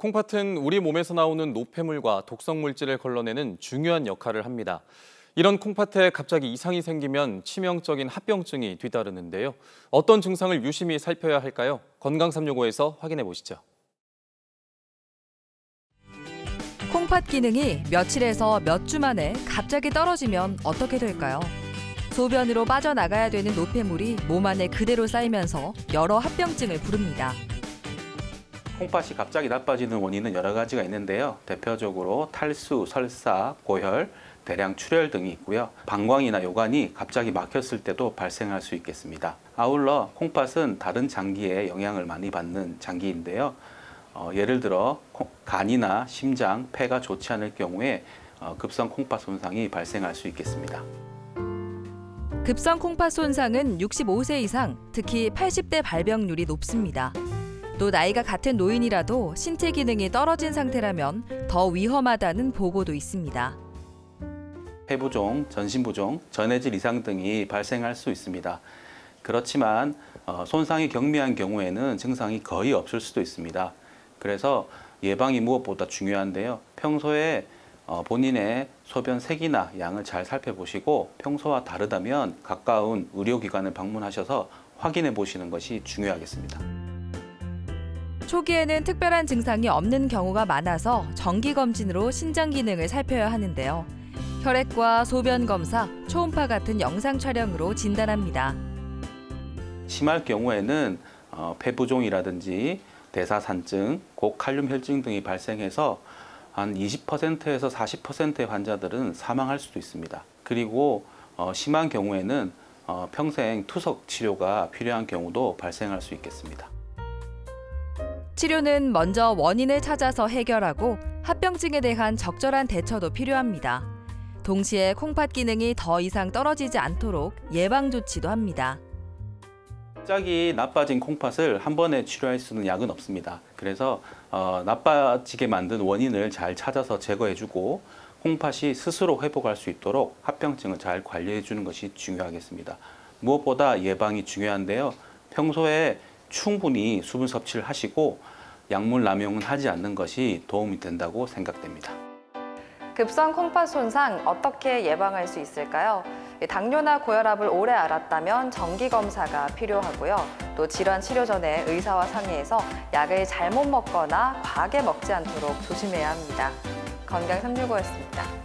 콩팥은 우리 몸에서 나오는 노폐물과 독성 물질을 걸러내는 중요한 역할을 합니다. 이런 콩팥에 갑자기 이상이 생기면 치명적인 합병증이 뒤따르는데요. 어떤 증상을 유심히 살펴야 할까요? 건강365에서 확인해 보시죠. 콩팥 기능이 며칠에서 몇 주 만에 갑자기 떨어지면 어떻게 될까요? 소변으로 빠져나가야 되는 노폐물이 몸 안에 그대로 쌓이면서 여러 합병증을 부릅니다. 콩팥이 갑자기 나빠지는 원인은 여러 가지가 있는데요. 대표적으로 탈수, 설사, 고혈, 대량 출혈 등이 있고요. 방광이나 요관이 갑자기 막혔을 때도 발생할 수 있겠습니다. 아울러 콩팥은 다른 장기에 영향을 많이 받는 장기인데요. 예를 들어 간이나 심장, 폐가 좋지 않을 경우에 급성 콩팥 손상이 발생할 수 있겠습니다. 급성 콩팥 손상은 65세 이상, 특히 80대 발병률이 높습니다. 또 나이가 같은 노인이라도 신체 기능이 떨어진 상태라면 더 위험하다는 보고도 있습니다. 폐부종, 전신부종, 전해질 이상 등이 발생할 수 있습니다. 그렇지만 손상이 경미한 경우에는 증상이 거의 없을 수도 있습니다. 그래서 예방이 무엇보다 중요한데요. 평소에 본인의 소변 색이나 양을 잘 살펴보시고 평소와 다르다면 가까운 의료기관을 방문하셔서 확인해 보시는 것이 중요하겠습니다. 초기에는 특별한 증상이 없는 경우가 많아서 정기검진으로 신장 기능을 살펴야 하는데요. 혈액과 소변 검사, 초음파 같은 영상 촬영으로 진단합니다. 심할 경우에는 폐부종이라든지 대사산증, 고칼륨 혈증 등이 발생해서 한 20%에서 40%의 환자들은 사망할 수도 있습니다. 그리고 심한 경우에는 평생 투석 치료가 필요한 경우도 발생할 수 있겠습니다. 치료는 먼저 원인을 찾아서 해결하고 합병증에 대한 적절한 대처도 필요합니다. 동시에 콩팥 기능이 더 이상 떨어지지 않도록 예방 조치도 합니다. 갑자기 나빠진 콩팥을 한 번에 치료할 수 있는 약은 없습니다. 그래서 나빠지게 만든 원인을 잘 찾아서 제거해주고 콩팥이 스스로 회복할 수 있도록 합병증을 잘 관리해주는 것이 중요하겠습니다. 무엇보다 예방이 중요한데요. 평소에 충분히 수분 섭취를 하시고 약물 남용은 하지 않는 것이 도움이 된다고 생각됩니다. 급성 콩팥 손상 어떻게 예방할 수 있을까요? 당뇨나 고혈압을 오래 앓았다면 정기검사가 필요하고요. 또 질환 치료 전에 의사와 상의해서 약을 잘못 먹거나 과하게 먹지 않도록 조심해야 합니다. 건강365였습니다.